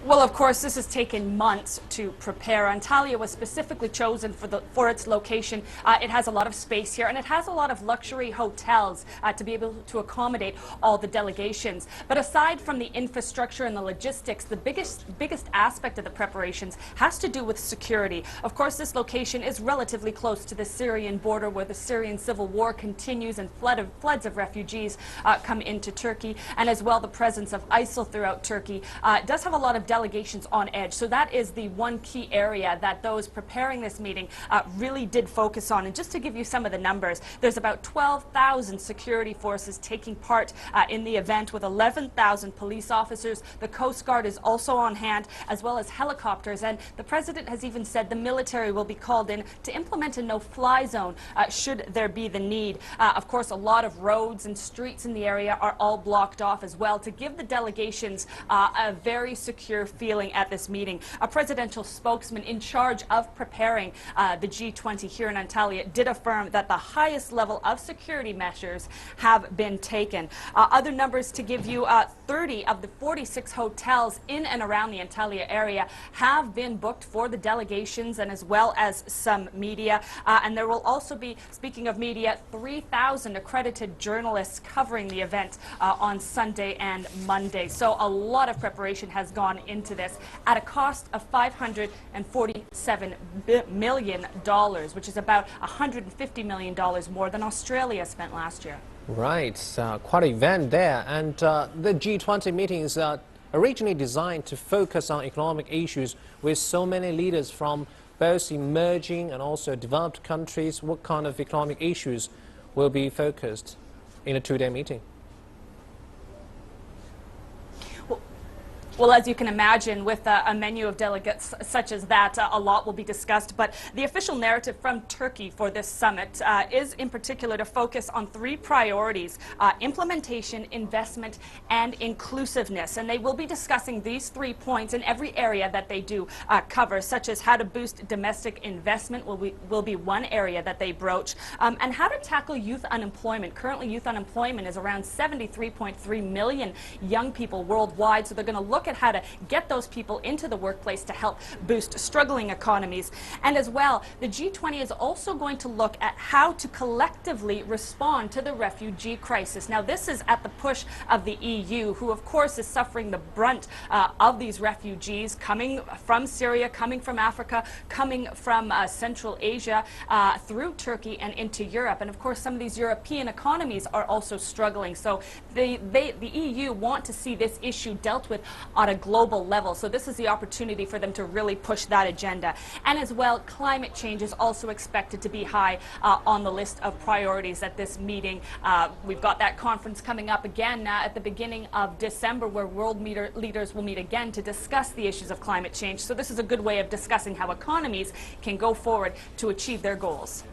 Well, of course, this has taken months to prepare. Antalya was specifically chosen for its location. It has a lot of space here, and it has a lot of luxury hotels to be able to accommodate all the delegations. But aside from the infrastructure and the logistics, the biggest aspect of the preparations has to do with security. Of course, this location is relatively close to the Syrian border, where the Syrian civil war continues and floods of refugees come into Turkey, and as well the presence of ISIL throughout Turkey does have a lot of delegations on edge. So that is the one key area that those preparing this meeting really did focus on. And just to give you some of the numbers, there's about 12,000 security forces taking part in the event, with 11,000 police officers. The Coast Guard is also on hand, as well as helicopters. And the president has even said the military will be called in to implement a no-fly zone should there be the need. Of course, a lot of roads and streets in the area are all blocked off as well to give the delegations a very secure feeling at this meeting. A presidential spokesman in charge of preparing the G20 here in Antalya did affirm that the highest level of security measures have been taken. Other numbers to give you, 30 of the 46 hotels in and around the Antalya area have been booked for the delegations, and as well as some media. And there will also be, speaking of media, 3,000 accredited journalists covering the event on Sunday and Monday. So a lot of preparation has gone into this at a cost of $547 million, which is about $150 million more than Australia spent last year. Right, quite an event there. And the G20 meeting is originally designed to focus on economic issues with so many leaders from both emerging and also developed countries. What kind of economic issues will be focused in a two-day meeting? Well, as you can imagine, with a menu of delegates such as that, a lot will be discussed. But the official narrative from Turkey for this summit is in particular to focus on three priorities: implementation, investment, and inclusiveness. And they will be discussing these 3 points in every area that they do cover, such as how to boost domestic investment will be one area that they broach, and how to tackle youth unemployment. Currently, youth unemployment is around 73.3 million young people worldwide, so they're going to look at how to get those people into the workplace to help boost struggling economies. And as well, the G20 is also going to look at how to collectively respond to the refugee crisis. Now, this is at the push of the EU, who of course is suffering the brunt of these refugees coming from Syria, coming from Africa, coming from Central Asia, through Turkey and into Europe. And of course, some of these European economies are also struggling. So the EU want to see this issue dealt with on a global level. So this is the opportunity for them to really push that agenda. And as well, climate change is also expected to be high on the list of priorities at this meeting. We've got that conference coming up again at the beginning of December, where world leaders will meet again to discuss the issues of climate change. So this is a good way of discussing how economies can go forward to achieve their goals.